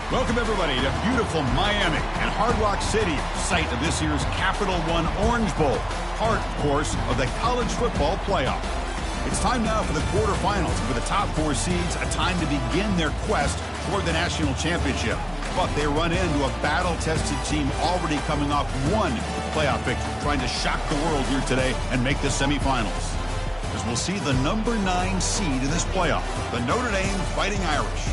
Welcome, everybody, to beautiful Miami and Hard Rock Stadium, site of this year's Capital One Orange Bowl, part, of course, of the college football playoff. It's time now for the quarterfinals, and for the top four seeds, a time to begin their quest toward the national championship. But they run into a battle-tested team already coming off one playoff victory, trying to shock the world here today and make the semifinals. As we'll see the number 9 seed in this playoff, the Notre Dame Fighting Irish,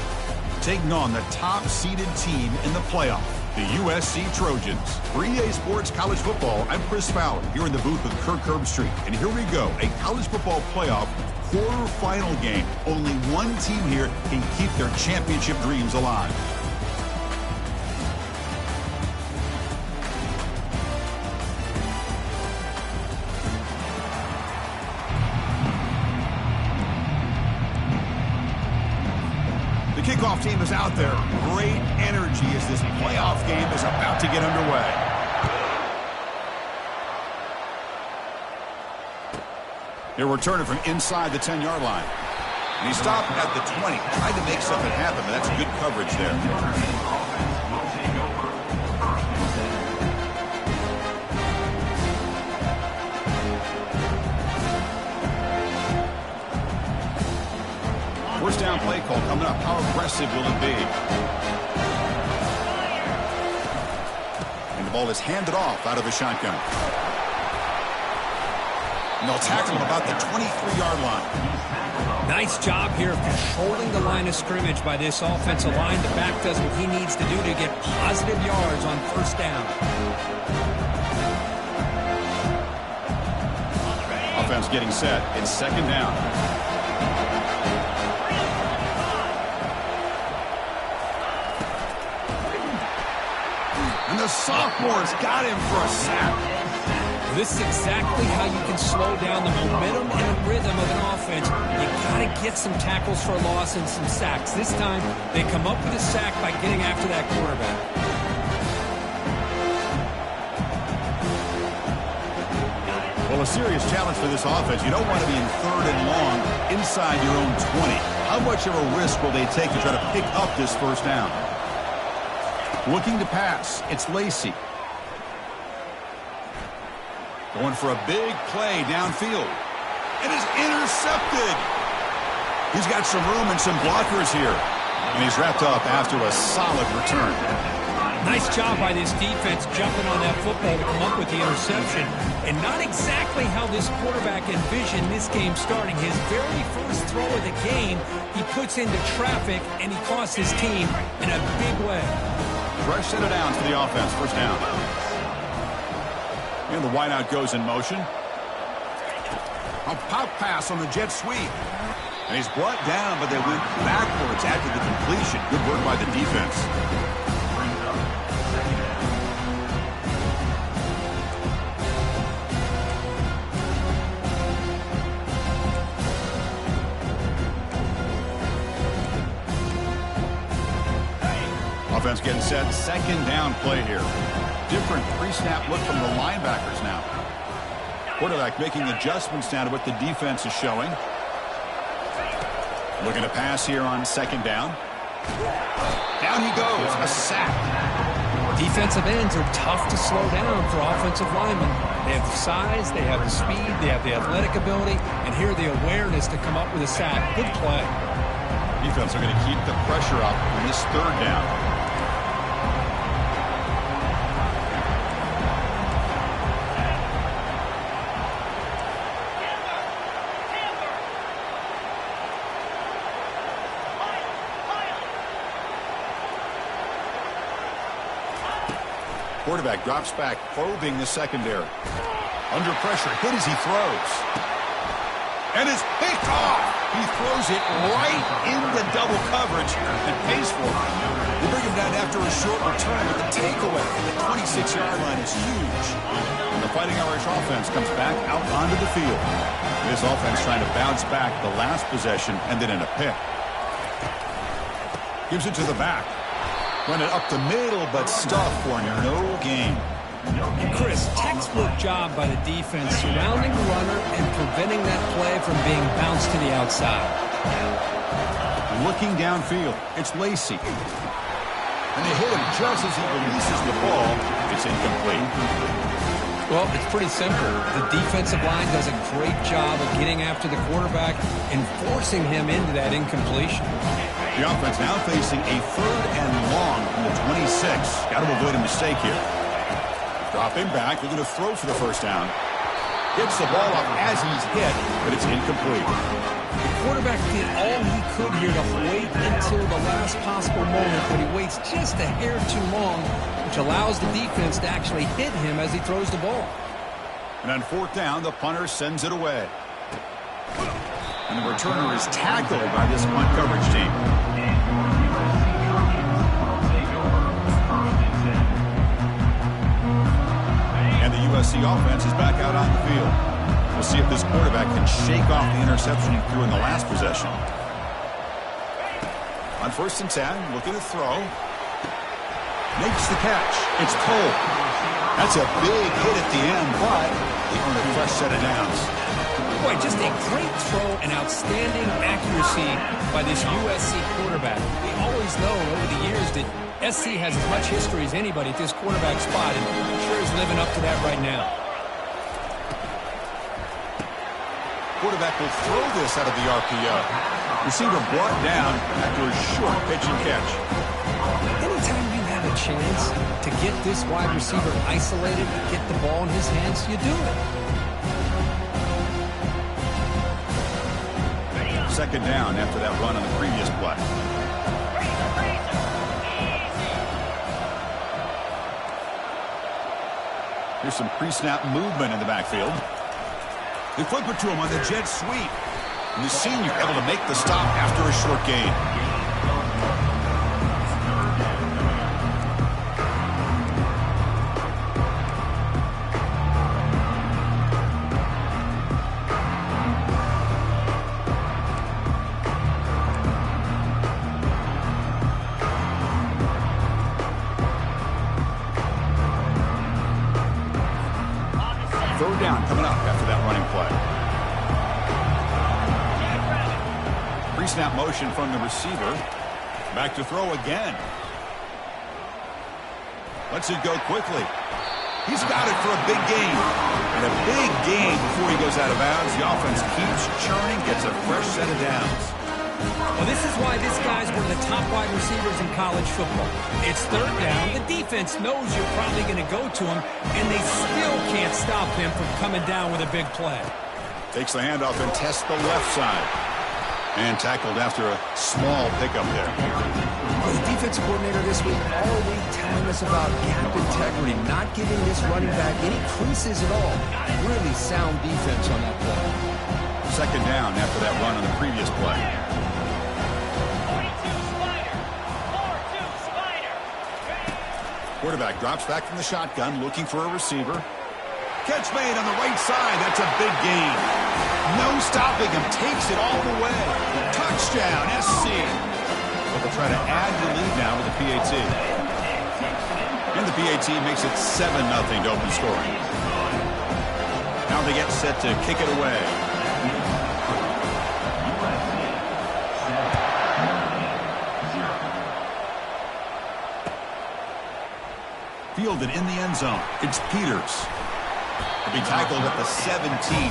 taking on the top-seeded team in the playoff, the USC Trojans. For EA Sports College Football, I'm Chris Fowler, here in the booth with Kirk Herbstreit. And here we go, a college football playoff quarterfinal game. Only one team here can keep their championship dreams alive. Kickoff team is out there. Great energy as this playoff game is about to get underway. He'll return it from inside the 10-yard line. And he stopped at the 20, tried to make something happen, but that's good coverage there. First down play call coming up. How aggressive will it be? And the ball is handed off out of the shotgun. And they'll tackle him about the 23-yard line. Nice job here of controlling the line of scrimmage by this offensive line. The back does what he needs to do to get positive yards on first down. Offense getting set. It's second down. And the sophomore's got him for a sack. This is exactly how you can slow down the momentum and rhythm of an offense. You got to get some tackles for loss and some sacks. This time, they come up with a sack by getting after that quarterback. Well, a serious challenge for this offense. You don't want to be in third and long inside your own 20. How much of a risk will they take to try to pick up this first down? Looking to pass, it's Lacy. Going for a big play downfield. It is intercepted. He's got some room and some blockers here. And he's wrapped up after a solid return. Nice job by this defense jumping on that football to come up with the interception. And not exactly how this quarterback envisioned this game starting. His very first throw of the game, he puts into traffic, and he costs his team in a big way. Fresh set of downs for the offense. First down. And the wideout goes in motion. A pop pass on the jet sweep. And he's brought down, but they went backwards after the completion. Good work by the defense. Offense getting set. Second down play here. Different pre-snap look from the linebackers now. Quarterback making adjustments now to what the defense is showing. Looking to pass here on second down. Down he goes. A sack. Defensive ends are tough to slow down for offensive linemen. They have the size, they have the speed, they have the athletic ability, and here the awareness to come up with a sack. Good play. Defense are going to keep the pressure up on this third down. Quarterback drops back, probing the secondary. Under pressure, hit as he throws. And it's picked off. He throws it right into double coverage and pays for it. They bring him down after a short return, but the takeaway at the 26-yard line is huge. And the Fighting Irish offense comes back out onto the field. This offense trying to bounce back the last possession and then in a pick. Gives it to the back. Run it up the middle, but stuffed for no gain. Chris, textbook job by the defense surrounding the runner and preventing that play from being bounced to the outside. Looking downfield, it's Lacy. And they hit him just as he releases the ball. It's incomplete. Well, it's pretty simple. The defensive line does a great job of getting after the quarterback and forcing him into that incompletion. The offense now facing a 3rd and long from the 26. Got to avoid a mistake here. Dropping back. They're going to throw for the first down. Gets the ball up as he's hit, but it's incomplete. The quarterback did all he could here to wait until the last possible moment, but he waits just a hair too long, which allows the defense to actually hit him as he throws the ball. And on 4th down, the punter sends it away. And the returner is tackled by this punt coverage team. And the USC offense is back out on the field. We'll see if this quarterback can shake off the interception he threw in the last possession. On 1st and 10, looking to throw. Makes the catch. It's Cole. That's a big hit at the end, but they earn a fresh set of downs. Boy, just a great throw and outstanding accuracy by this USC quarterback. We always know over the years that SC has as much history as anybody at this quarterback spot, and I'm sure he's living up to that right now. Quarterback will throw this out of the RPO. Receiver brought down after a short pitch and catch. Anytime you have a chance to get this wide receiver isolated, get the ball in his hands, you do it. 2nd down after that run on the previous play. Here's some pre-snap movement in the backfield. They flip it to him on the jet sweep. And the senior able to make the stop after a short gain. Coming up after that running play. Pre-snap motion from the receiver. Back to throw again. Lets it go quickly. He's got it for a big gain. And a big gain before he goes out of bounds. The offense keeps churning, gets a fresh set of downs. Well, this is why this guy's one of the top wide receivers in college football. It's 3rd down. The defense knows you're probably going to go to him, and they still can't stop him from coming down with a big play. Takes the handoff and tests the left side. And tackled after a small pickup there. Well, the defensive coordinator this week already telling us about gap integrity, not giving this running back any creases at all. Really sound defense on that play. 2nd down after that run on the previous play. Quarterback drops back from the shotgun, looking for a receiver. Catch made on the right side. That's a big gain. No stopping him. Takes it all the way. Touchdown, SC. But they'll try to add the lead now with the PAT. And the PAT makes it 7-0 to open scoring. Now they get set to kick it away. Fielded in the end zone. It's Peters. He'll be tackled at the 17.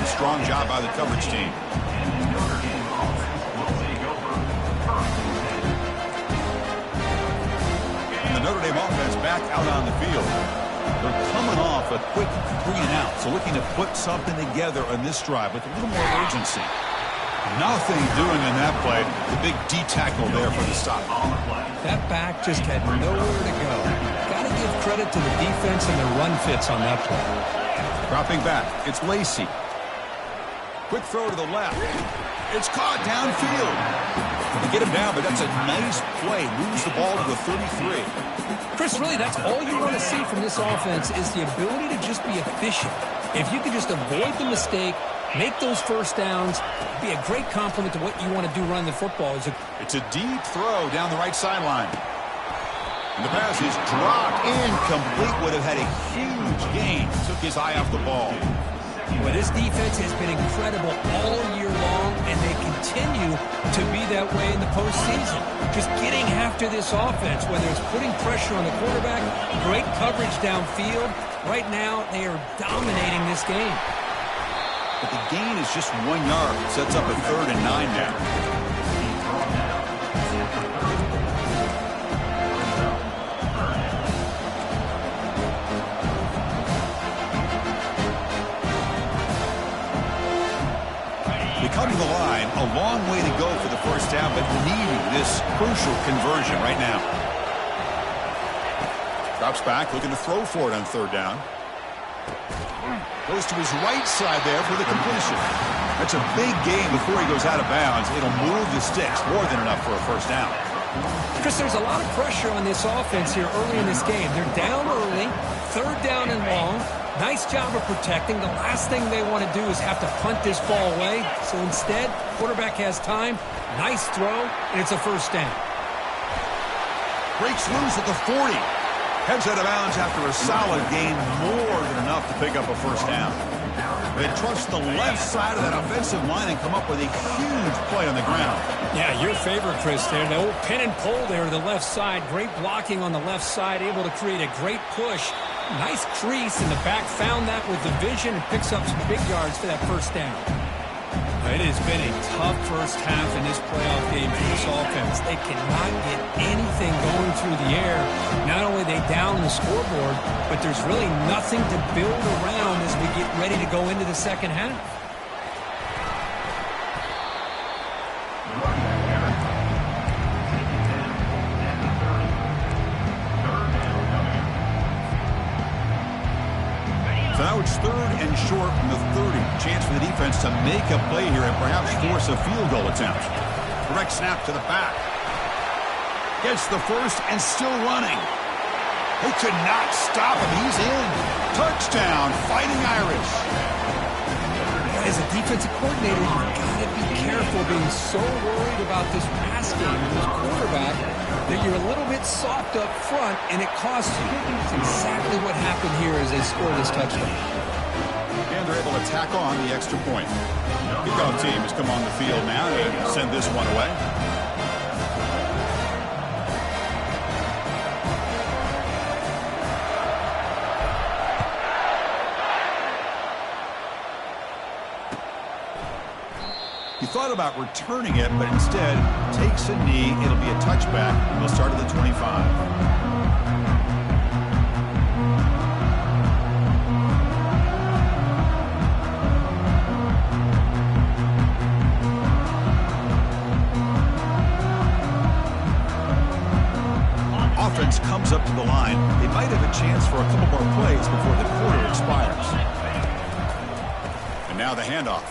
Strong job by the coverage team. And the Notre Dame offense back out on the field. They're coming off a quick 3-and-out, so looking to put something together on this drive with a little more urgency. Nothing doing in that play. The big D tackle there for the stop. That back just had nowhere to go. Got to give credit to the defense and the run fits on that play. Dropping back, it's Lacey. Quick throw to the left. It's caught downfield. They get him down, but that's a nice play. Moves the ball to the 33. Chris, really, that's all you want to see from this offense is the ability to just be efficient. If you can just avoid the mistake, make those first downs, be a great compliment to what you want to do running the football. It's a deep throw down the right sideline. And the pass is dropped. Incomplete. Would have had a huge gain. Took his eye off the ball. Well, this defense has been incredible all year long, and they continue to be that way in the postseason. Just getting after this offense, whether it's putting pressure on the quarterback, great coverage downfield. Right now, they are dominating this game. But the gain is just 1 yard. Sets up a 3rd and 9 now. Cutting the line, a long way to go for the first down, but needing this crucial conversion right now. Drops back, looking to throw for it on 3rd down. Goes to his right side there for the completion. That's a big gain before he goes out of bounds. It'll move the sticks, more than enough for a first down. Chris, there's a lot of pressure on this offense here early in this game. They're down early, 3rd down and long. Nice job of protecting. The last thing they want to do is have to punt this ball away. So instead, quarterback has time. Nice throw, and it's a first down. Breaks loose at the 40. Heads out of bounds after a solid gain, more than enough to pick up a first down. They trust the left side of that offensive line and come up with a huge play on the ground. Yeah, your favorite, Chris, there. The old pin and pull there to the left side. Great blocking on the left side, able to create a great push. Nice crease in the back, found that with the vision and picks up some big yards for that first down. It has been a tough first half in this playoff game for this offense. They cannot get anything going through the air. Not only are they down the scoreboard, but there's really nothing to build around as we get ready to go into the second half. So now it's 3rd and short from the 30. Chance for the defense to make a play here and perhaps force a field goal attempt. Direct snap to the back. Gets the first and still running. They could not stop him. He's in. Touchdown, Fighting Irish. As a defensive coordinator, you've got to be careful being so worried about this pass game and this quarterback that you're a little bit soft up front and it costs you. It's exactly what happened here as they score this touchdown. And they're able to tack on the extra point. Kickoff team has come on the field now and send this one away. He thought about returning it, but instead takes a knee. It'll be a touchback. He'll start at the 25. Offense comes up to the line. They might have a chance for a couple more plays before the quarter expires. And now the handoff.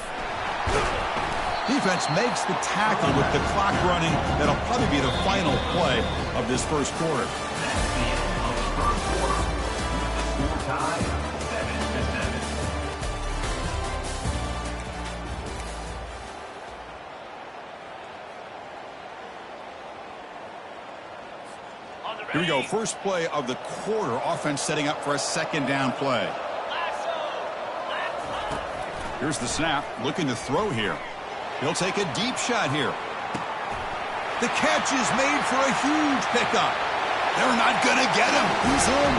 Defense makes the tackle with the clock running. That'll probably be the final play of this first quarter. Here we go. First play of the quarter. Offense setting up for a 2nd down play. Here's the snap. Looking to throw here. He'll take a deep shot here. The catch is made for a huge pickup. They're not going to get him. He's in.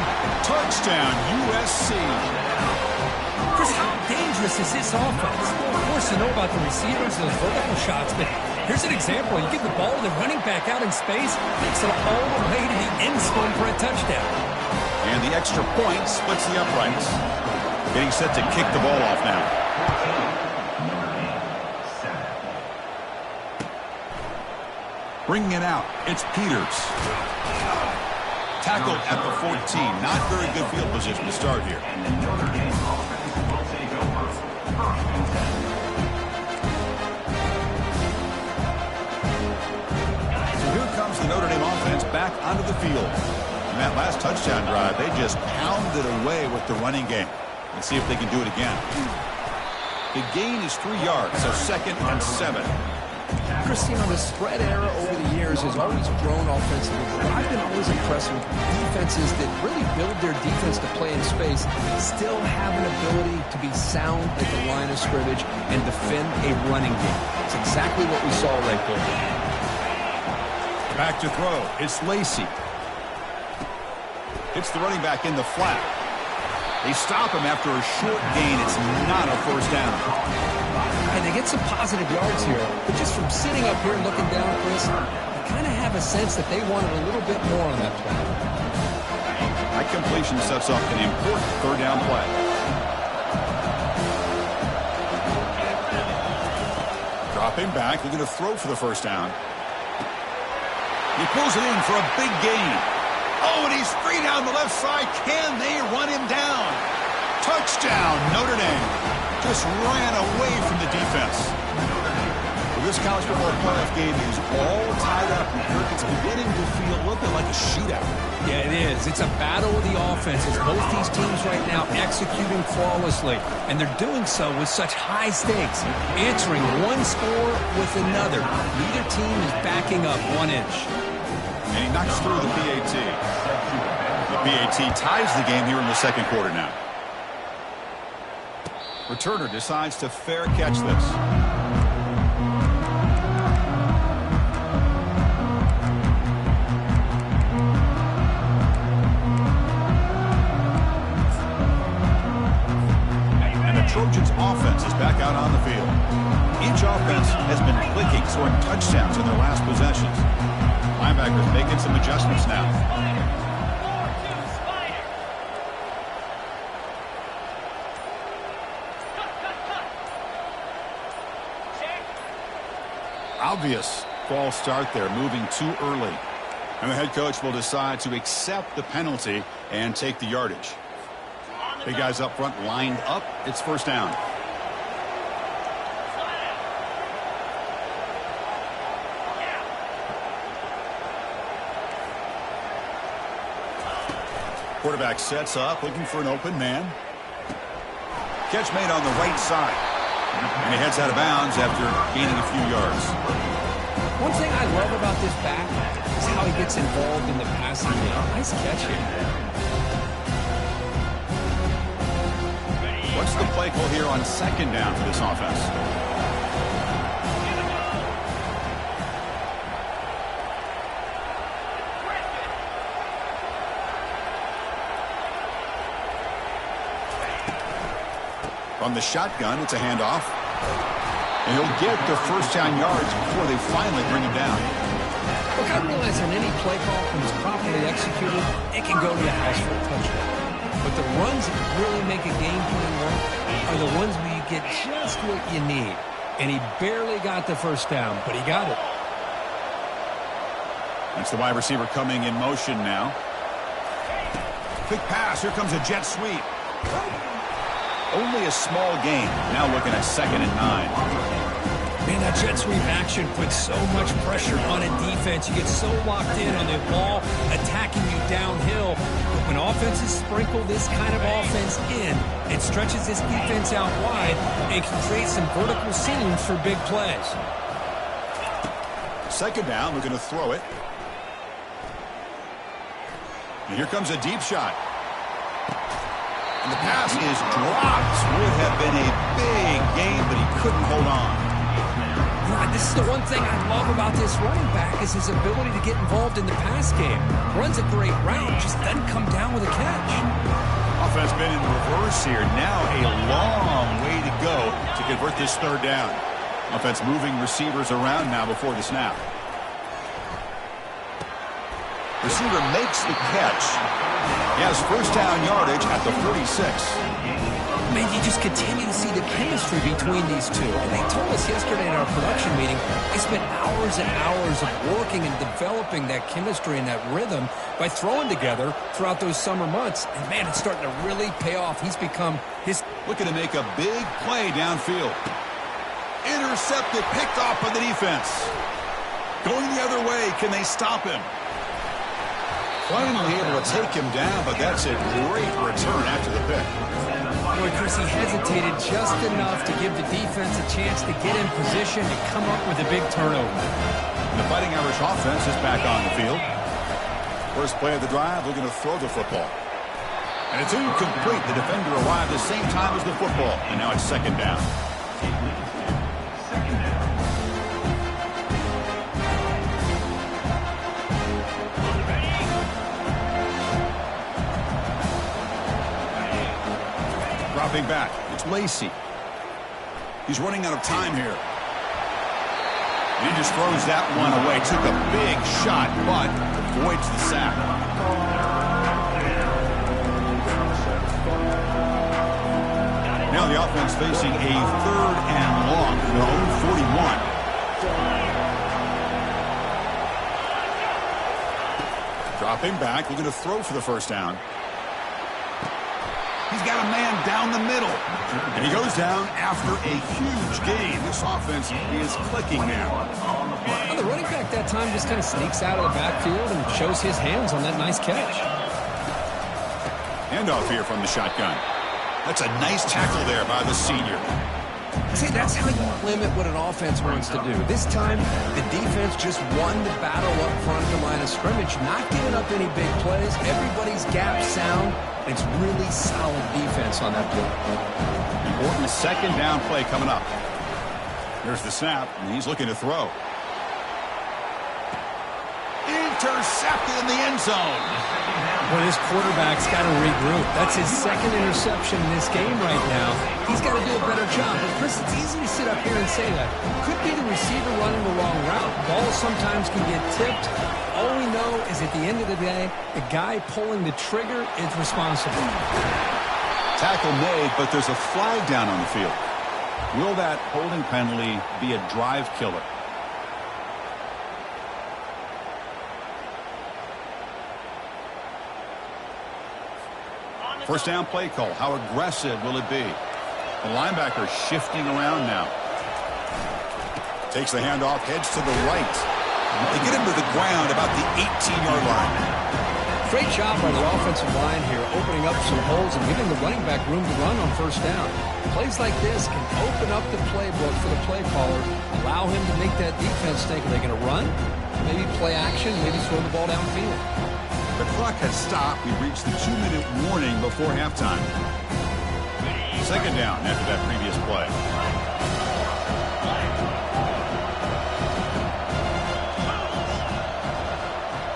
Touchdown, USC. Chris, how dangerous is this offense? Well, of course, you know about the receivers, those vertical shots, but here's an example. You get the ball to the running back out in space, takes it all the way to the end zone for a touchdown. And the extra point splits the uprights. Getting set to kick the ball off now. Bringing it out, it's Peters. Tackled at the 14. Not very good field position to start here. So here comes the Notre Dame offense back onto the field. And that last touchdown drive, they just pounded away with the running game. Let's see if they can do it again. The gain is 3 yards, so 2nd and 7. Christine, the spread era over the years has always grown offensively, but I've been always impressed with defenses that really build their defense to play in space, still have an ability to be sound at the line of scrimmage and defend a running game. It's exactly what we saw right there. Back to throw. It's Lacy. Hits the running back in the flat. They stop him after a short gain. It's not a first down. And they get some positive yards here, but just from sitting up here and looking down, Chris, I kind of have a sense that they wanted a little bit more on that play. That completion sets up an important third down play. Dropping back, looking to throw for the first down. He pulls it in for a big gain. Oh, and he's free down the left side. Can they run him down? Touchdown, Notre Dame. Just ran away from the defense. Well, this college football playoff game is all tied up. It's beginning to feel a little bit like a shootout. Yeah, it is. It's a battle of the offenses. Both these teams right now executing flawlessly, and they're doing so with such high stakes, answering one score with another. Neither team is backing up 1 inch. And he knocks through the PAT. The PAT ties the game here in the second quarter now. Returner decides to fair catch this. And the Trojans' offense is back out on the field. Each offense has been clicking, scoring touchdowns in their last possessions. Linebackers making some adjustments now. Obvious false start there, moving too early. And the head coach will decide to accept the penalty and take the yardage. Big guys up front lined up. It's first down. Quarterback sets up, looking for an open man. Catch made on the right side. And he heads out of bounds after gaining a few yards. One thing I love about this back is how he gets involved in the passing game. Nice catch here. What's the play call here on second down for this offense? From the shotgun, it's a handoff. And he'll get the first down yards before they finally bring him down. Look, I realize on any play call, when it's properly executed, it can go to the house for a touchdown. But the runs that really make a game plan work are the ones where you get just what you need. And he barely got the first down, but he got it. That's the wide receiver coming in motion now. Quick pass. Here comes a jet sweep. Only a small gain. Now looking at 2nd and 9. Man, that jet sweep action puts so much pressure on a defense. You get so locked in on the ball attacking you downhill. But when offenses sprinkle this kind of offense in, it stretches this defense out wide and can create some vertical seams for big plays. Second down, we're going to throw it. And here comes a deep shot. And the pass is dropped. Would have been a big gain, but he couldn't hold on. This is the one thing I love about this running back is his ability to get involved in the pass game. Runs a great route, just doesn't come down with a catch. Offense been in reverse here. Now a long way to go to convert this third down. Offense moving receivers around now before the snap. Receiver makes the catch. He has first down yardage at the 46. Man, you just continue to see the chemistry between these two. And they told us yesterday in our production meeting, they spent hours and hours of working and developing that chemistry and that rhythm by throwing together throughout those summer months. And man, it's starting to really pay off. He's become his... Looking to make a big play downfield. Intercepted, picked off by the defense. Going the other way, can they stop him? Finally able to take him down, but that's a great return after the pick. Boy, Chris, he hesitated just enough to give the defense a chance to get in position to come up with a big turnover. The Fighting Irish offense is back on the field. First play of the drive, looking to throw the football. And it's incomplete. The defender arrived at the same time as the football. And now it's second down. Dropping back. It's Lacy. He's running out of time here. And he just throws that one away. Took a big shot, but avoids the sack. Now the offense facing a 3rd and long from their own 41. Dropping back, looking to throw for the first down. He's got a man down the middle. And he goes down after a huge gain. This offense is clicking now. Well, the running back that time just kind of sneaks out of the backfield and shows his hands on that nice catch. Handoff here from the shotgun. That's a nice tackle there by the senior. See, that's how you limit what an offense wants to do. This time, the defense just won the battle up front of the line of scrimmage, not giving up any big plays. Everybody's gap sound. It's really solid defense on that play. Important second down play coming up. Here's the snap, and he's looking to throw. Intercepted in the end zone. Well, this quarterback's got to regroup. That's his second interception in this game right now. He's got to do a better job. But, Chris, it's easy to sit up here and say that. Could be the receiver running the wrong route. Balls sometimes can get tipped. All we know is at the end of the day, the guy pulling the trigger is responsible. Tackle made, but there's a flag down on the field. Will that holding penalty be a drive killer? First down play call. How aggressive will it be? The linebacker shifting around now. Takes the handoff, heads to the right. They get him to the ground about the 18-yard line. Great job by the offensive line here, opening up some holes and giving the running back room to run on first down. Plays like this can open up the playbook for the play caller, allow him to make that defense think, are they going to run? Maybe play action, maybe throw the ball downfield. The clock has stopped. We've reached the 2-minute warning before halftime. Second down after that previous play.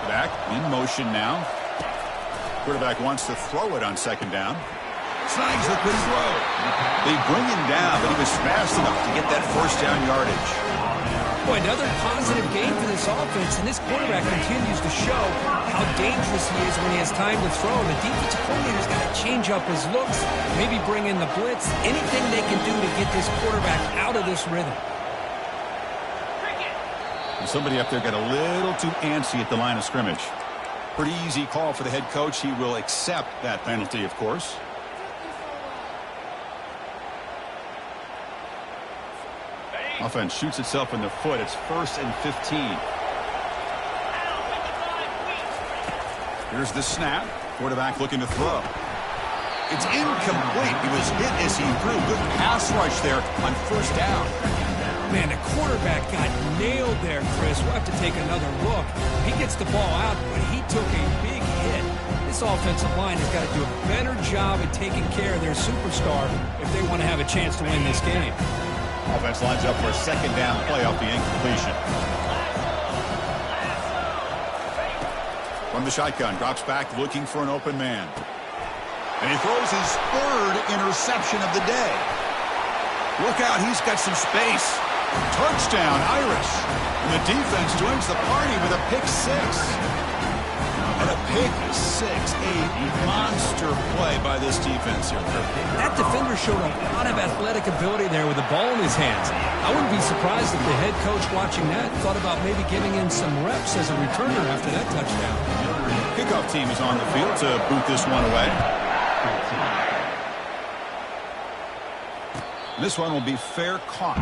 Back in motion now. Quarterback wants to throw it on second down. Snags the quick throw. They bring him down, but he was fast enough to get that first down yardage. Boy, another positive game for this offense, and this quarterback continues to show how dangerous he is when he has time to throw. The defensive coordinator's got to change up his looks, maybe bring in the blitz, anything they can do to get this quarterback out of this rhythm. And somebody up there got a little too antsy at the line of scrimmage. Pretty easy call for the head coach. He will accept that penalty, of course. Offense shoots itself in the foot. It's 1st and 15. Here's the snap. Quarterback looking to throw. It's incomplete. He was hit as he threw. Good pass rush there on first down. Man, the quarterback got nailed there, Chris. We'll have to take another look. He gets the ball out, but he took a big hit. This offensive line has got to do a better job at taking care of their superstar if they want to have a chance to win this game. Offense lines up for a second down play off the incompletion. From the shotgun, drops back looking for an open man. And he throws his 3rd interception of the day. Look out, he's got some space. Touchdown, Irish. And the defense joins the party with a pick 6. And a pick 6, a monster play by this defense here. That defender showed a lot of athletic ability there with the ball in his hands. I wouldn't be surprised if the head coach watching that thought about maybe giving him some reps as a returner after that touchdown. Kickoff team is on the field to boot this one away. This one will be fair caught.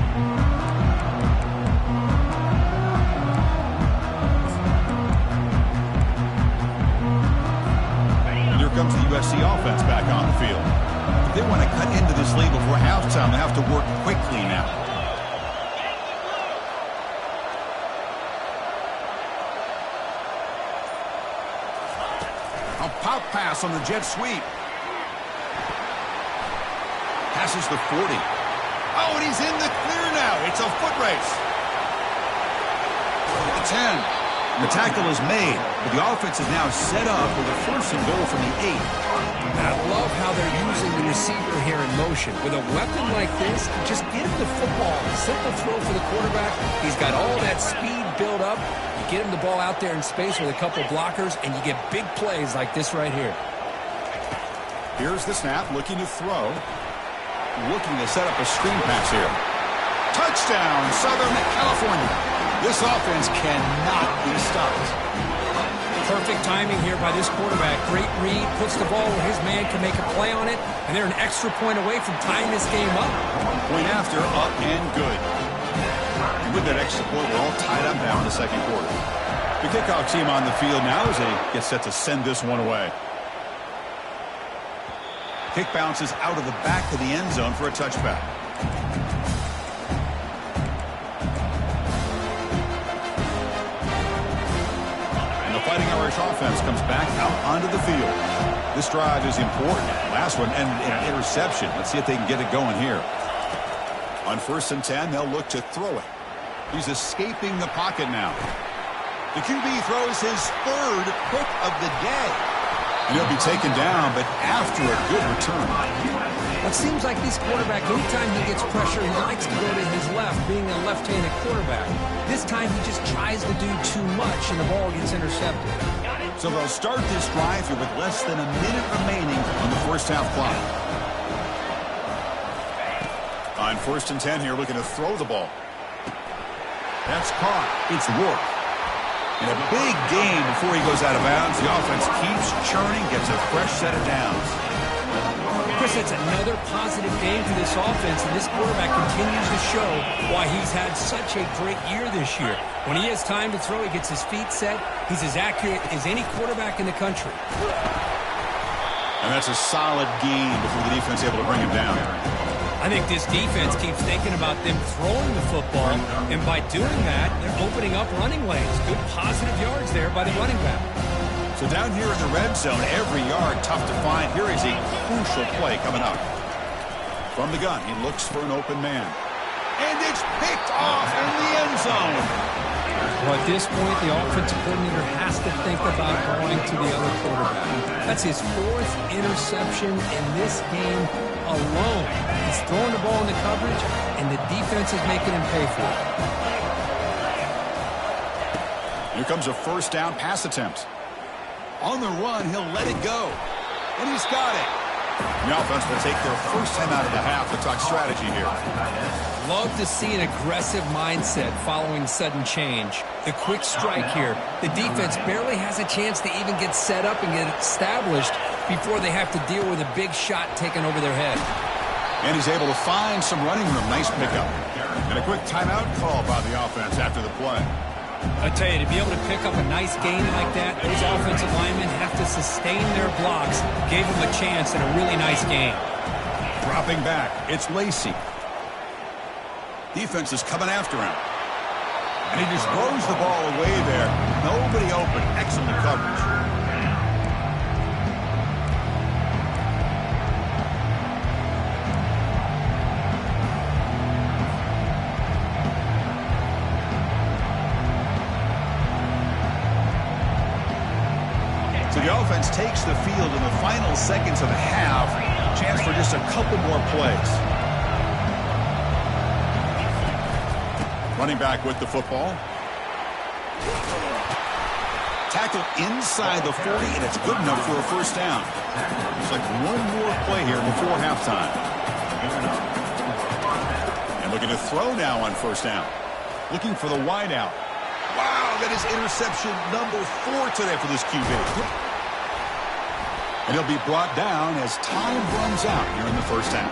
Comes the USC offense back on the field. they want to cut into this lead before halftime, they have to work quickly now. A pop pass on the jet sweep. Passes the 40. Oh, and he's in the clear now. It's a foot race. The 10. The tackle is made, but the offense is now set up with a first and goal from the 8. I love how they're using the receiver here in motion. With a weapon like this, just get him the football. Simple throw for the quarterback. He's got all that speed built up. You get him the ball out there in space with a couple blockers, and you get big plays like this right here. Here's the snap, looking to throw. Looking to set up a screen pass here. Touchdown, Southern California. This offense cannot be stopped. Perfect timing here by this quarterback. Great read, puts the ball where his man can make a play on it, and they're an extra point away from tying this game up. Point after, up and good. And with that extra point, we're all tied up now in the second quarter. The kickoff team on the field now as they get set to send this one away. Kick bounces out of the back of the end zone for a touchback. Fighting Irish offense comes back out onto the field. This drive is important. Last one ended in an interception. Let's see if they can get it going here. On 1st and 10, they'll look to throw it. He's escaping the pocket now. The QB throws his 3rd pick of the day. And he'll be taken down, but after a good return. It seems like this quarterback, anytime he gets pressure, he likes to go to his left, being a left-handed quarterback. This time he just tries to do too much, and the ball gets intercepted. So they'll start this drive here with less than a minute remaining on the first half clock. On 1st and 10 here, looking to throw the ball. That's caught. It's Rourke. And a big gain before he goes out of bounds. The offense keeps churning, gets a fresh set of downs. Chris, it's another positive game for this offense, and this quarterback continues to show why he's had such a great year this year. When he has time to throw, he gets his feet set. He's as accurate as any quarterback in the country. And that's a solid gain before the defense is able to bring him down. I think this defense keeps thinking about them throwing the football, and by doing that, they're opening up running lanes. Good positive yards there by the running back. So down here in the red zone, every yard tough to find. Here is a crucial play coming up. From the gun, he looks for an open man. And it's picked off in the end zone. Well, at this point, the offensive coordinator has to think about going to the other quarterback. That's his 4th interception in this game alone. He's throwing the ball into coverage, and the defense is making him pay for it. Here comes a 1st down pass attempt. On the run, he'll let it go. And he's got it. The offense will take their first time out of the half to talk strategy here. Love to see an aggressive mindset following sudden change. The quick strike here. The defense barely has a chance to even get set up and get established before they have to deal with a big shot taken over their head. And he's able to find some running room. Nice pickup. And a quick timeout call by the offense after the play. I tell you, to be able to pick up a nice gain like that, those offensive linemen have to sustain their blocks. Gave them a chance in a really nice game. Dropping back, it's Lacey. Defense is coming after him. And he just throws the ball away there. Nobody open. Excellent coverage. The offense takes the field in the final seconds of the half. Chance for just a couple more plays. Running back with the football. Tackle inside the 40, and it's good enough for a first down. It's like one more play here before halftime. And looking to throw now on 1st down. Looking for the wide out. Wow, that is interception number 4 today for this QB. And he'll be brought down as time runs out here in the first half.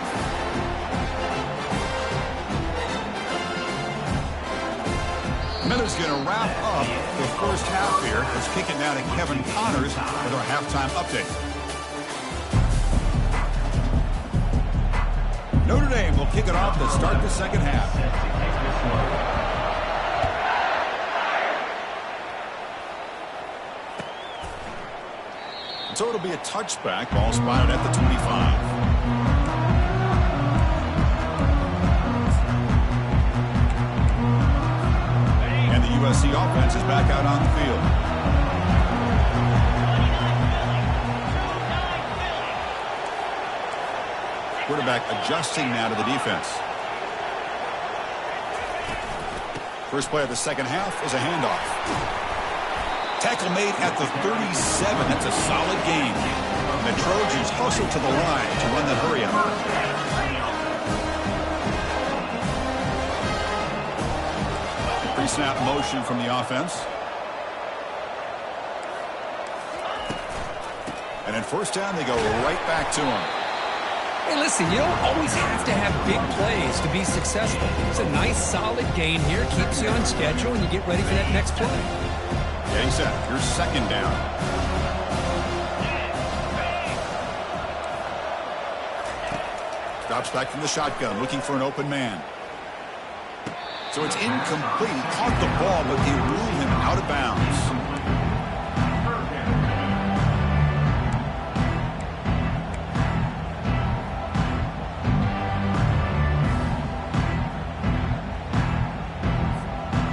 Miller's going to wrap up the first half here. Let's kick it now to Kevin Connors with our halftime update. Notre Dame will kick it off to start the second half. So it'll be a touchback. Ball spotted at the 25. And the USC offense is back out on the field. Quarterback adjusting now to the defense. First play of the second half is a handoff. Tackle made at the 37. That's a solid gain. The Trojans hustle to the line to run the hurry up. Pre-snap motion from the offense. And at first down, they go right back to him. Hey, listen, you don't always have to have big plays to be successful. It's a nice, solid gain here. Keeps you on schedule, and you get ready for that next play. Getting set. Your second down. Drops back from the shotgun, looking for an open man. So it's incomplete. He caught the ball, but they ruled him out of bounds.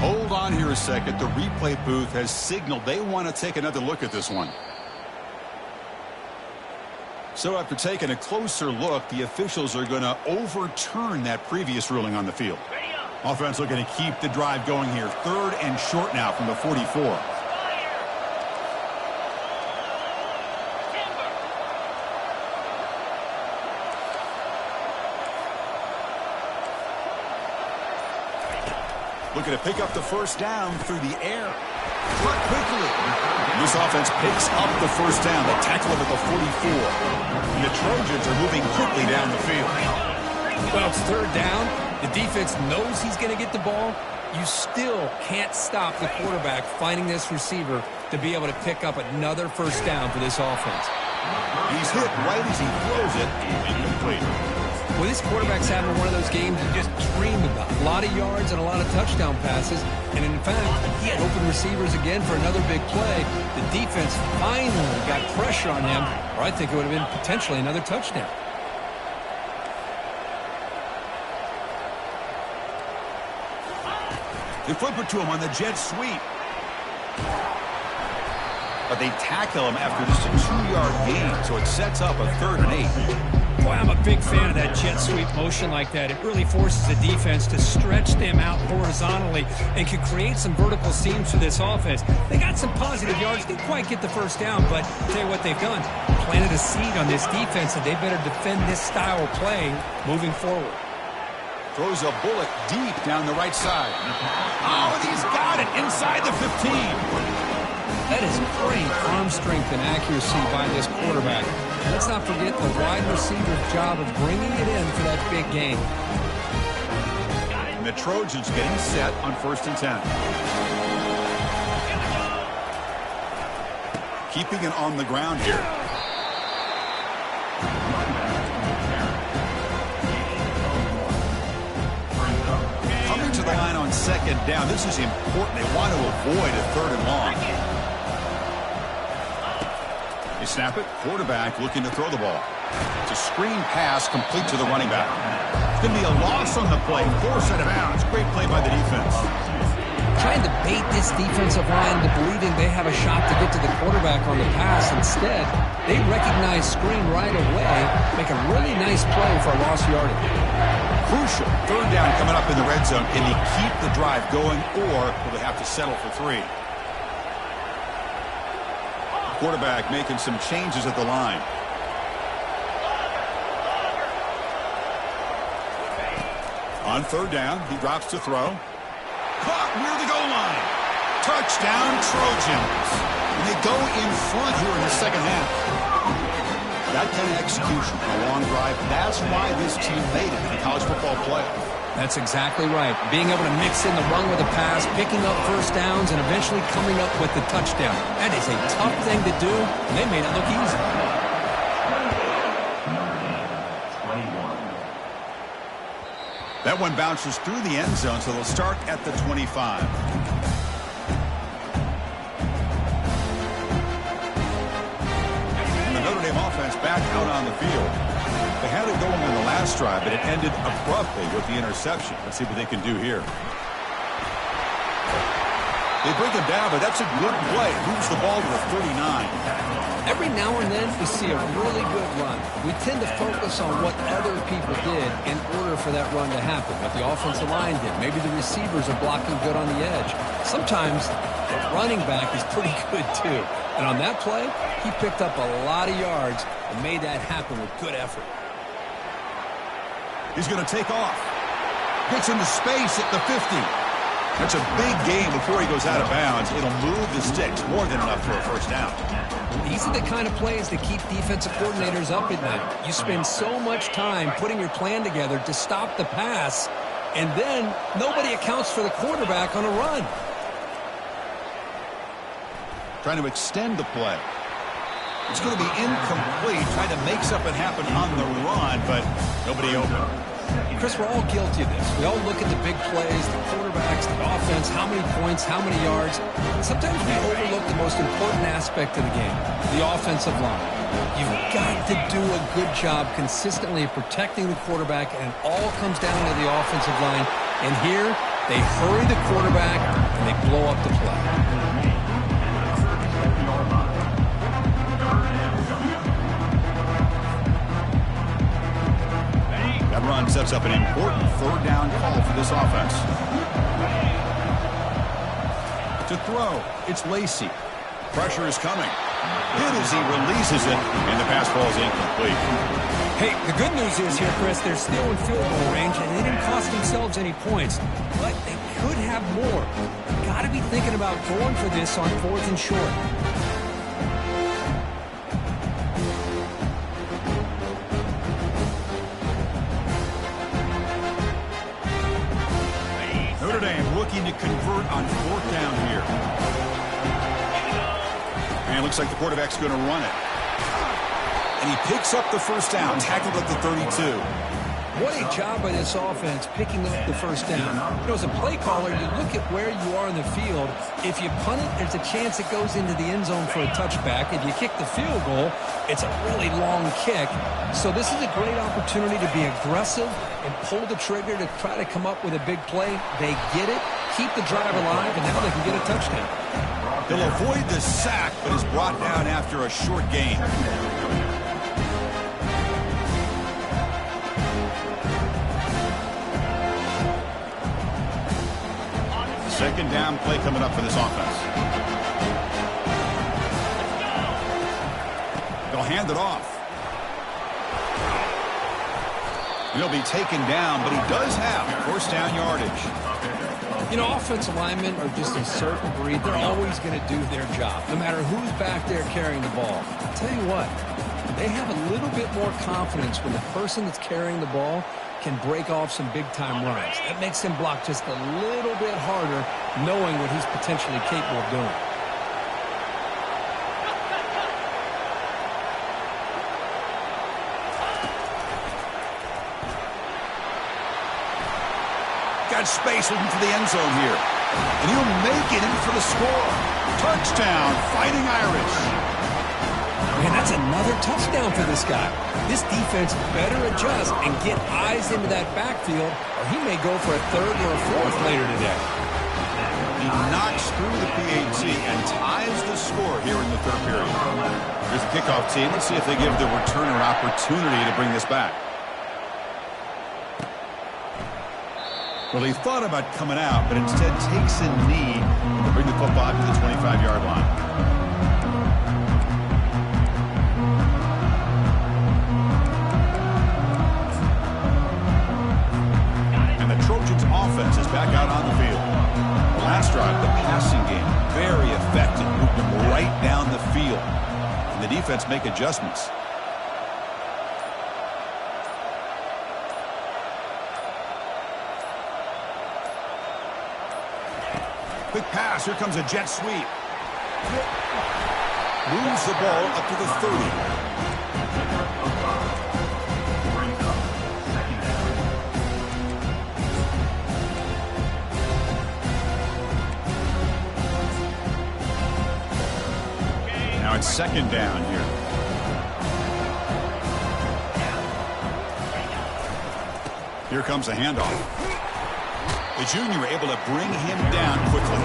Hold on here a second. The replay booth has signaled they want to take another look at this one. So after taking a closer look, the officials are going to overturn that previous ruling on the field. Offense looking to keep the drive going here. Third and short now from the 44. Looking to pick up the first down through the air. But quickly. This offense picks up the first down. They tackle him at the 44. And the Trojans are moving quickly down the field. Well, it's third down. The defense knows he's going to get the ball. You still can't stop the quarterback finding this receiver to be able to pick up another first down for this offense. He's hit right as he throws it. Incomplete. Well, this quarterback's having one of those games you just dreamed about. A lot of yards and a lot of touchdown passes. And in fact, he had open receivers again for another big play. The defense finally got pressure on him, or I think it would have been potentially another touchdown. They flip it to him on the jet sweep. But they tackle him after just a 2-yard gain, so it sets up a 3rd and 8. Boy, I'm a big fan of that jet sweep motion like that. It really forces the defense to stretch them out horizontally and can create some vertical seams for this offense. They got some positive yards. Didn't quite get the first down, but I'll tell you what they've done. Planted a seed on this defense, and they better defend this style of play moving forward. Throws a bullet deep down the right side. Oh, and he's got it inside the 15. That is great arm strength and accuracy by this quarterback. And let's not forget the wide receiver's job of bringing it in for that big game. And the Trojans getting set on 1st and 10. Keeping it on the ground here. Coming to the line on 2nd down. This is important. They want to avoid a 3rd and long. They snap it. Quarterback looking to throw the ball. It's a screen pass complete to the running back. It's going to be a loss on the play. Forced out of bounds. Great play by the defense. Trying to bait this defensive line to believing they have a shot to get to the quarterback on the pass. Instead, they recognize screen right away, make a really nice play for a lost yardage. Crucial. 3rd down coming up in the red zone. Can they keep the drive going, or will they have to settle for 3? Quarterback making some changes at the line. On 3rd down, he drops to throw. Caught near the goal line. Touchdown, Trojans. And they go in front here in the second half. That kind of execution, a long drive, that's why this team made it in the college football playoff. That's exactly right. Being able to mix in the run with the pass, picking up first downs, and eventually coming up with the touchdown. That is a tough thing to do, and they made it look easy. That one bounces through the end zone, so they'll start at the 25. And the Notre Dame offense back out on the field. They had it going on the last drive, but it ended abruptly with the interception. Let's see what they can do here. They bring him down, but that's a good play. Moves the ball to the 39. Every now and then we see a really good run. We tend to focus on what other people did in order for that run to happen. What the offensive line did. Maybe the receivers are blocking good on the edge. Sometimes the running back is pretty good too. And on that play, he picked up a lot of yards and made that happen with good effort. He's going to take off. Gets into space at the 50. That's a big gain before he goes out of bounds. It'll move the sticks more than enough for a first down. These are the kind of plays that keep defensive coordinators up at night. You spend so much time putting your plan together to stop the pass, and then nobody accounts for the quarterback on a run. Trying to extend the play. It's going to be incomplete. Trying to make something happen on the run, but nobody open. Chris, we're all guilty of this. We all look at the big plays, the quarterbacks, the offense, how many points, how many yards. Sometimes we overlook the most important aspect of the game, the offensive line. You've got to do a good job consistently protecting the quarterback, and it all comes down to the offensive line. And here, they hurry the quarterback, and they blow up the play. That run sets up an important third down call for this offense. To throw, it's Lacy. Pressure is coming. Hit as he releases it, and the pass ball is incomplete. Hey, the good news is here, Chris, they're still in field goal range, and they didn't cost themselves any points. But they could have more. Got to be thinking about going for this on 4th and short. Notre Dame looking to convert on 4th down here. And it looks like the quarterback's going to run it. And he picks up the first down, tackled at the 32. What a job by this offense picking up the first down. You know, as a play caller, you look at where you are in the field. If you punt it, there's a chance it goes into the end zone for a touchback. If you kick the field goal, it's a really long kick. So this is a great opportunity to be aggressive and pull the trigger to try to come up with a big play. They get it, keep the drive alive, and now they can get a touchdown. He'll avoid the sack, but is brought down after a short gain. Second down play coming up for this offense. They'll hand it off. He'll be taken down, but he does have first down yardage. You know, offensive linemen are just a certain breed. They're always going to do their job, no matter who's back there carrying the ball. I'll tell you what, they have a little bit more confidence when the person that's carrying the ball can break off some big-time runs. That makes him block just a little bit harder, knowing what he's potentially capable of doing. Got space looking for the end zone here. And he'll make it in for the score. Touchdown, Fighting Irish. Man, that's another touchdown for this guy. This defense better adjust and get eyes into that backfield, or he may go for a third or a fourth later today. He knocks through the PAT and ties the score here in the third period. Here's the kickoff team. Let's see if they give the returner opportunity to bring this back. Well, he thought about coming out, but instead takes a knee to bring the football to the 25-yard line. Trojans offense is back out on the field. The last drive, the passing game, very effective. Moved them right down the field. And the defense make adjustments. Quick pass. Here comes a jet sweep. Moves the ball up to the 30. on second down here. Here comes a handoff. The junior able to bring him down quickly.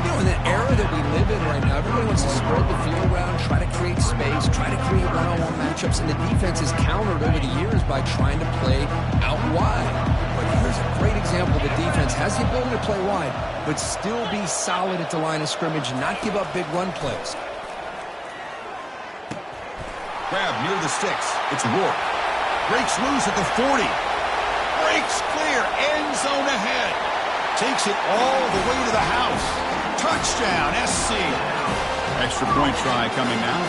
You know, in the era that we live in right now, everybody wants to spread the field around, try to create space, try to create one-on-one matchups, and the defense is countered over the years by trying to play out wide. But here's a great example. The defense has the ability to play wide, but still be solid at the line of scrimmage and not give up big run plays. Grab near the sticks. It's Rourke. Breaks loose at the 40. Breaks clear. End zone ahead. Takes it all the way to the house. Touchdown, SC. Extra point try coming now.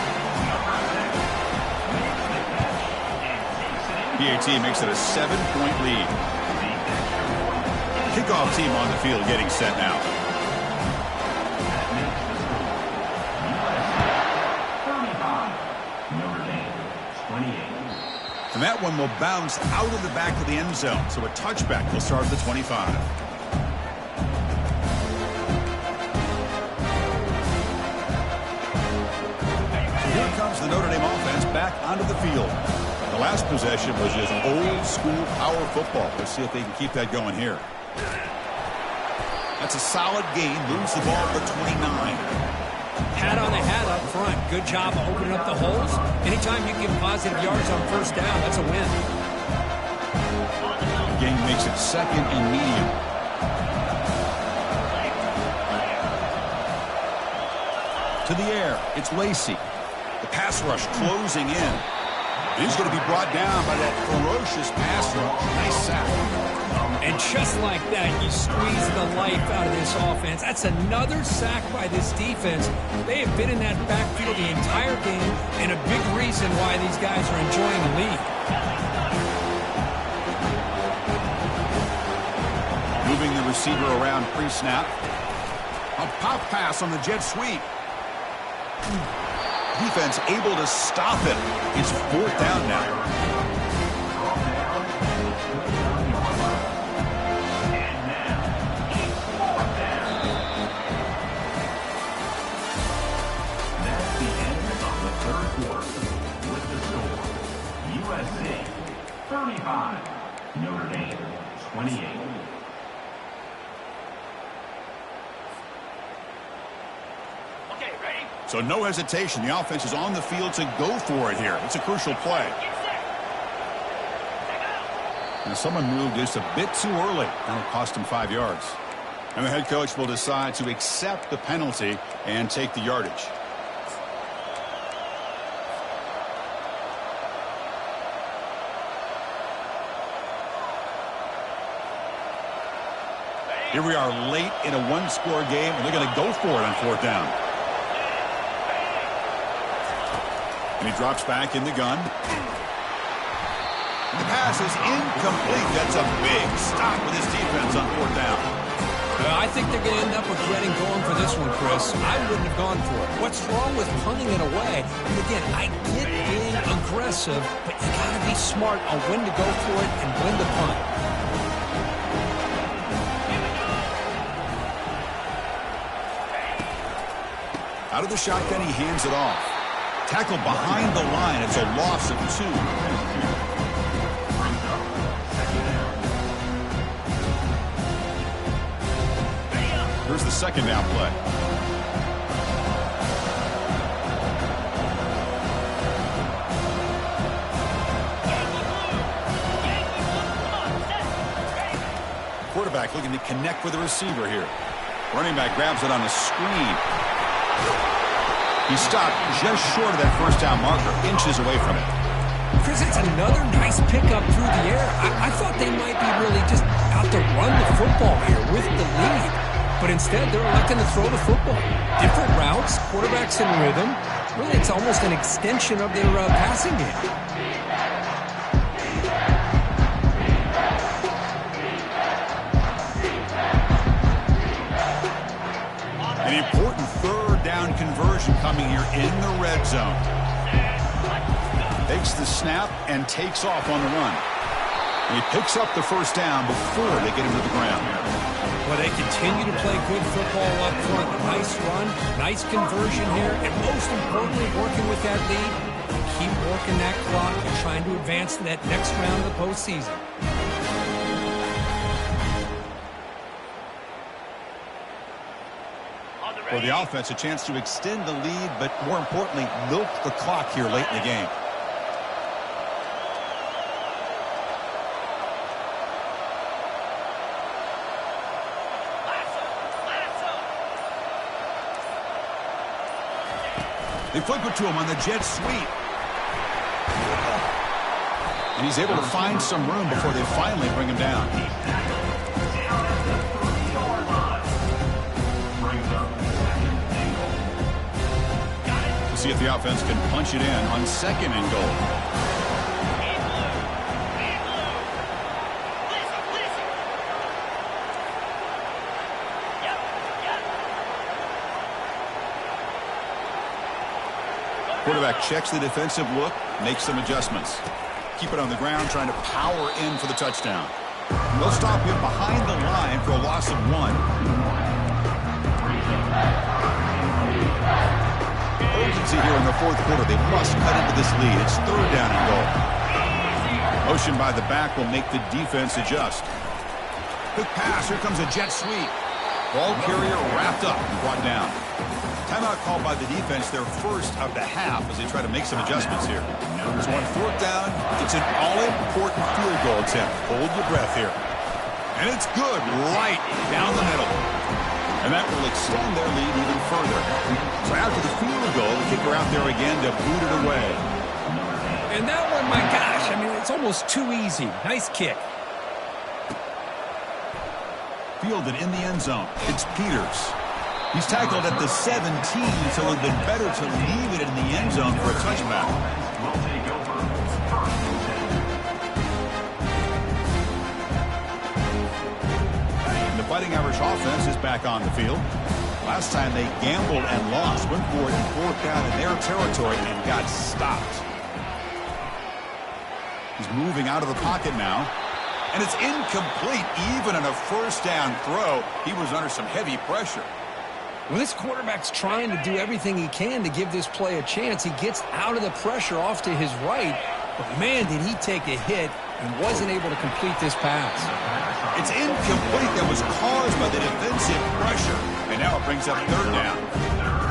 PAT makes it a 7-point lead. Kickoff team on the field getting set now. And that one will bounce out of the back of the end zone. So a touchback will start at the 25. Here comes the Notre Dame offense back onto the field. The last possession was just old school power football. Let's see if they can keep that going here. That's a solid gain. Moves the ball to the 29. Hat on the hat up front. Good job of opening up the holes. Anytime you get positive yards on first down, that's a win. Gain makes it second and medium. To the air. It's Lacey. The pass rush closing in. He's going to be brought down by that ferocious pass rush. Nice sack. And just like that, you squeeze the life out of this offense. That's another sack by this defense. They have been in that backfield the entire game, and a big reason why these guys are enjoying the lead. Moving the receiver around pre-snap. A pop pass on the jet sweep. Defense able to stop it. It's fourth down now. USC 35, Notre Dame 28. Okay, ready? So no hesitation. The offense is on the field to go for it here. It's a crucial play. And someone moved just a bit too early. That'll cost him 5 yards. And the head coach will decide to accept the penalty and take the yardage. Here we are late in a one-score game, and they're going to go for it on fourth down. And he drops back in the gun. And the pass is incomplete. That's a big stop with his defense on fourth down. I think they're going to end up regretting going for this one, Chris. I wouldn't have gone for it. What's wrong with punting it away? And again, I get being aggressive, but you got to be smart on when to go for it and when to punt. Out of the shotgun, he hands it off. Tackle behind the line. It's a loss of 2. Here's the second down play. Quarterback looking to connect with the receiver here. Running back grabs it on the screen. He stopped just short of that first down marker, inches away from it. Chris, it's another nice pickup through the air. I thought they might be really just out to run the football here with the lead. But instead, they're electing to throw the football. Different routes, quarterbacks in rhythm. Really, it's almost an extension of their passing game. An important third down conversion coming here in the red zone. Takes the snap and takes off on the run. He picks up the first down before they get him to the ground. Well, they continue to play good football up front. A nice run, nice conversion here, and most importantly, working with that lead, keep working that clock and trying to advance to that next round of the postseason. For the offense, a chance to extend the lead, but more importantly, milk the clock here late in the game. They flip it to him on the jet sweep. And he's able to find some room before they finally bring him down. See if the offense can punch it in on 2nd and goal. Quarterback checks the defensive look, makes some adjustments. Keep it on the ground, trying to power in for the touchdown. They'll stop him behind the line for a loss of 1. Urgency here in the 4th quarter. They must cut into this lead. It's 3rd down and goal. Motion by the back will make the defense adjust. Quick pass. Here comes a jet sweep. Ball carrier wrapped up and brought down. Timeout called by the defense, their first of the half, as they try to make some adjustments here. So on 4th down, it's an all-important field goal attempt. Hold your breath here. And it's good right down the middle. And that will extend their lead even further. So after the field goal, the kicker out there again to boot it away. And that one, my gosh, I mean, it's almost too easy. Nice kick. Fielded in the end zone. It's Peters. He's tackled at the 17, so it would have been better to leave it in the end zone for a touchback. The Fighting Irish offense is back on the field. Last time they gambled and lost, went for it in 4th down in their territory and got stopped. He's moving out of the pocket now. And it's incomplete. Even in a 1st down throw, he was under some heavy pressure. Well, this quarterback's trying to do everything he can to give this play a chance. He gets out of the pressure off to his right, but man, did he take a hit and wasn't able to complete this pass. It's incomplete. That was caused by the defensive pressure, and now it brings up 3rd down.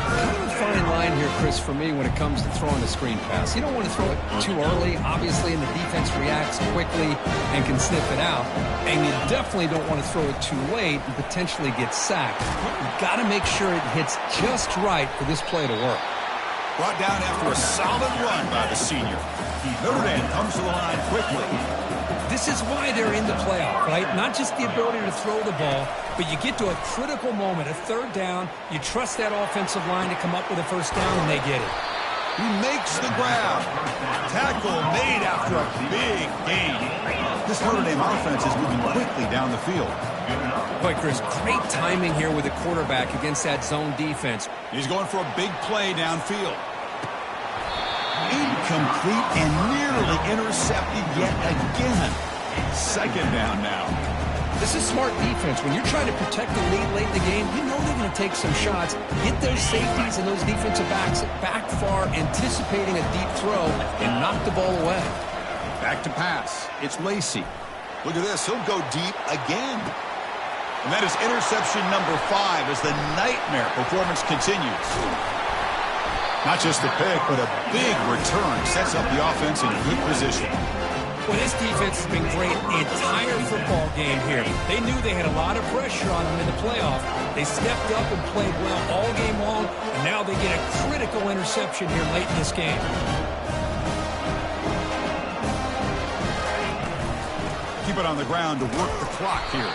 Kind of a fine line here, Chris, for me when it comes to throwing a screen pass. You don't want to throw it too early, obviously, and the defense reacts quickly and can sniff it out. And you definitely don't want to throw it too late and potentially get sacked. You've got to make sure it hits just right for this play to work. Brought down after a solid run by the senior. Notre Dame comes to the line quickly. This is why they're in the playoff, right? Not just the ability to throw the ball, but you get to a critical moment, a 3rd down. You trust that offensive line to come up with a 1st down, and they get it. He makes the grab. Tackle made after a big gain. This Notre Dame offense is moving quickly down the field. Boy, Chris, great timing here with the quarterback against that zone defense. He's going for a big play downfield. Incomplete and nearly intercepted yet again. 2nd down now. This is smart defense. When you're trying to protect the lead late in the game, you know they're going to take some shots, get those safeties and those defensive backs back far, anticipating a deep throw, and knock the ball away. Back to pass. It's Lacey. Look at this. He'll go deep again. And that is interception number 5 as the nightmare performance continues. Not just a pick, but a big return sets up the offense in good position. Well, this defense has been great the entire football game here. They knew they had a lot of pressure on them in the playoff. They stepped up and played well all game long, and now they get a critical interception here late in this game. Keep it on the ground to work the clock here.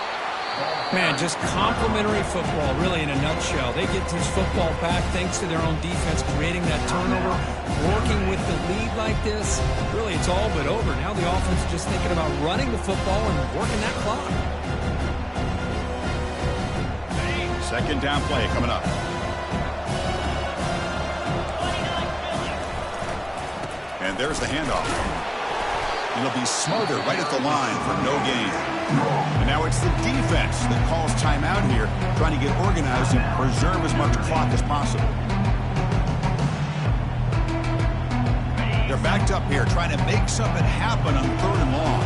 Man, just complimentary football, really, in a nutshell. They get this football back thanks to their own defense, creating that turnover, working with the lead like this. Really, it's all but over. Now the offense is just thinking about running the football and working that clock. 2nd down play coming up. And there's the handoff. It'll be Smothered right at the line for no gain. And now it's the defense that calls timeout here, trying to get organized and preserve as much clock as possible. They're backed up here, trying to make something happen on 3rd and long.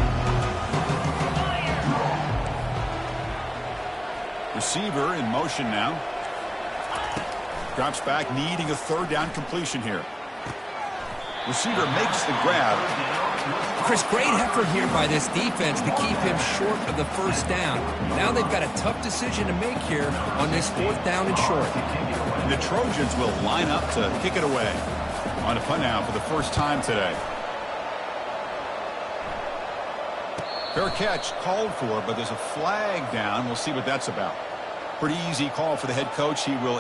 Receiver in motion now. Drops back, needing a 3rd down completion here. Receiver makes the grab. Chris, great effort here by this defense to keep him short of the 1st down. Now they've got a tough decision to make here on this 4th down and short. The Trojans will line up to kick it away. On a punt now for the first time today. Fair catch called for, but there's a flag down. We'll see what that's about. Pretty easy call for the head coach. He will